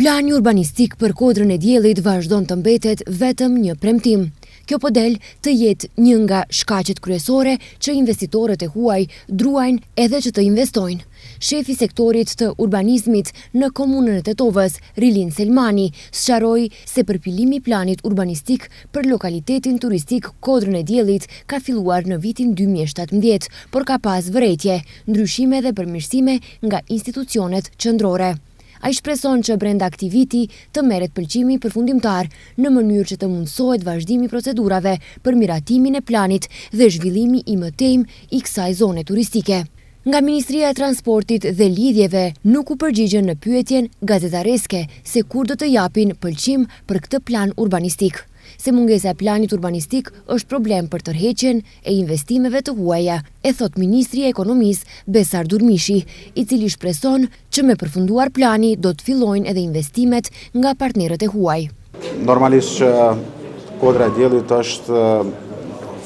Plani urbanistik për Kodrën e Diellit vazhdon të mbetet vetëm një premtim. Kjo po del të jetë një nga shkaqet kryesore që investitorët e huaj druajnë edhe që të investojnë. Shefi sektorit të urbanizmit në komunën e Tetovës, Rilin Selmani, sqaroi se përpilimi i planit urbanistik për lokalitetin turistik Kodrën e Diellit ka filluar në vitin 2017, por ka pas vërejtje, ndryshime dhe përmirësime nga institucionet qendrore. Ai shpreson që brenda këtij viti të merret pëlqimi përfundimtar në mënyrë që të mundësohet vazhdimi i procedurave për miratimin e planit dhe zhvillimi i mëtejm i kësaj zone turistike. Nga Ministria e Transportit dhe Lidhjeve nuk u përgjigjen në pyetjen gazetareske se kur do të japin pëlqim për këtë plan urbanistik. Se mungesa e planit urbanistik është problem për tërheqjen e investimeve të huaja, e thot Ministri i Ekonomisë Besar Durmishi, i cili shpreson që me përfunduar plani do të fillojnë edhe investimet nga partnerët e huaj. Normalisht që Kodra e Diellit është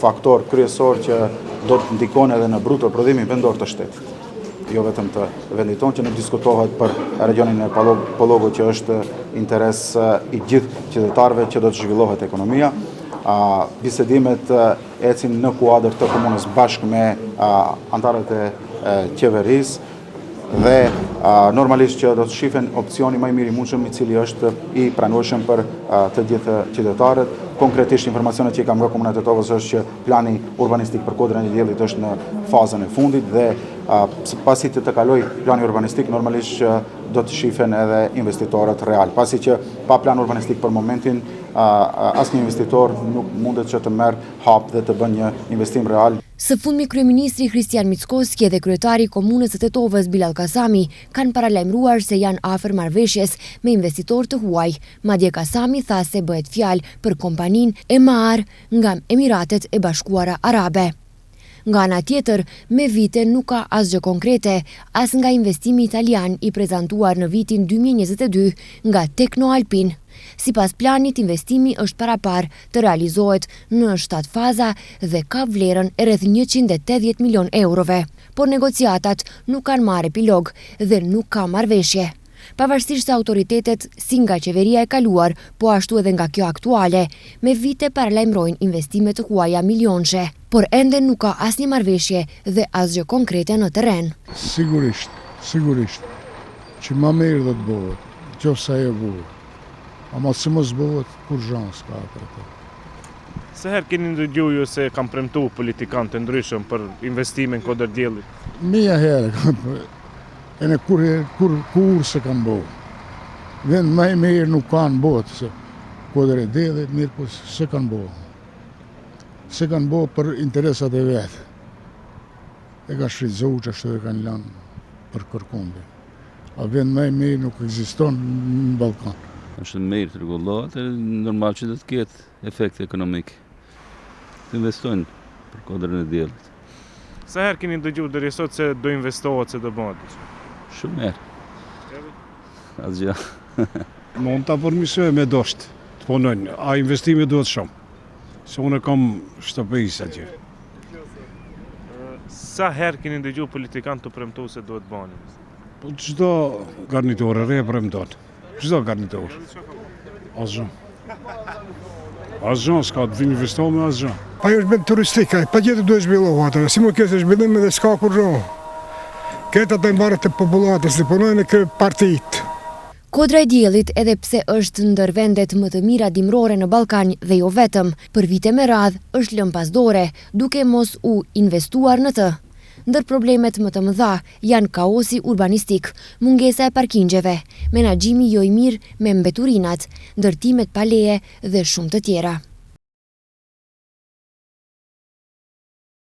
faktor kryesor që do të ndikon edhe në bruto prodhimin vendor të shtetit. Jo vetëm të vendit tonë, që nuk diskutohet për regionin e Pollogut, që është interes i gjithë qytetarëve që do të zhvillohet ekonomia. Bisedimet ecin në kuadër të komunës bashkë me antarët e qeverisë dhe normalisht që do të shifen opcioni më i miri mundshëm, i cili është i pranueshëm për të gjithë qytetarët. Konkretisht informacionet që i kam nga Komuna e Tetovës është që plani urbanistik për Kodrën e Diellit është në fazën e fundit dhe pasi të kaloj plani urbanistik, normalisht që do të shifen edhe investitorët real. Pasi që pa plan urbanistik për momentin, asnjë investitor nuk mundet që të merr hap dhe të bën një investim real. Së fundmi kryeministri Kristian Mickoski dhe kryetari i Komunës së Tetovës Bilal Kasami kanë paralajmëruar se janë afër marrëveshjes me investitorë të huaj. Madje Kasami tha se bëhet fjalë për kompaninë Emaar nga Emiratet e Bashkuara Arabe. Nga ana tjetër, me vite nuk ka asgjë konkrete, as nga investimi italian i prezantuar në vitin 2022 nga Teknoalpin. Sipas planit, investimi është parapar të realizohet në 7 faza dhe ka vlerën e rreth 180 milion eurove. Por negociatat nuk kanë marrë epilog dhe nuk ka marrëveshje. Pavarësisht se autoritetet si nga qeveria e kaluar, po ashtu edhe nga kjo aktuale, me vite paralajmërojnë investime të huaja milionçe, por ende nuk ka asnjë marrëveshje dhe asgjë konkrete në terren. Sigurisht, që më mirë do të bëhet, qoftë ajo bëhet. Ama si mos bëhet, kur zhans ka për të. Se herë keni ndëgjuar ju se kanë premtuar politikanë të ndryshëm për investimin në Kodrën e Diellit? Mia herë, e në kur se kanë bëhet. Vend më i mirë nuk kanë bëhet, se Kodra e Diellit mirë, po se kanë bëhet. Se kanë bëhet për interesat e vetë. E ka shfrytzuar që ashtu e kanë lënë për kërkumbi. A vend më i mirë nuk ekziston në Ballkan. Është mirë të rregullohet, normal që do të ketë efekt ekonomik. Të investojnë për Kodrën e Diellit. Sa herë keni dëgjuar deri sot se do investohet, se do bëhet? Shumë herë. Asgjë. Mund ta përmirësoj me dosht të punojnë, a investimi duhet shumë. Se unë kam shtëpisë atje. Sa herë keni dëgjuar politikanë të premtuar se duhet bëhen? Po çdo garnitur e re premton. Çdo garnitur. Asgjë. Asgjë s'ka të vinë investohet me asgjë. Ajo është vend turistik, patjetër duhet zhvillohet. Si më kësë zhvillim edhe s'ka kurrë. Këta të mbarët të popullatës, të punojnë në këtë partit. Kodra e Diellit, edhe pse është ndër vendet më të mira dimrore në Ballkan dhe jo vetëm, për vite me radhë është lënë pas dore, duke mos u investuar në të. Ndër problemet më të mëdha janë kaosi urbanistik, mungesa e parkingjeve, menaxhimi jo i mirë me mbeturinat, ndërtimet pa leje dhe shumë të tjera.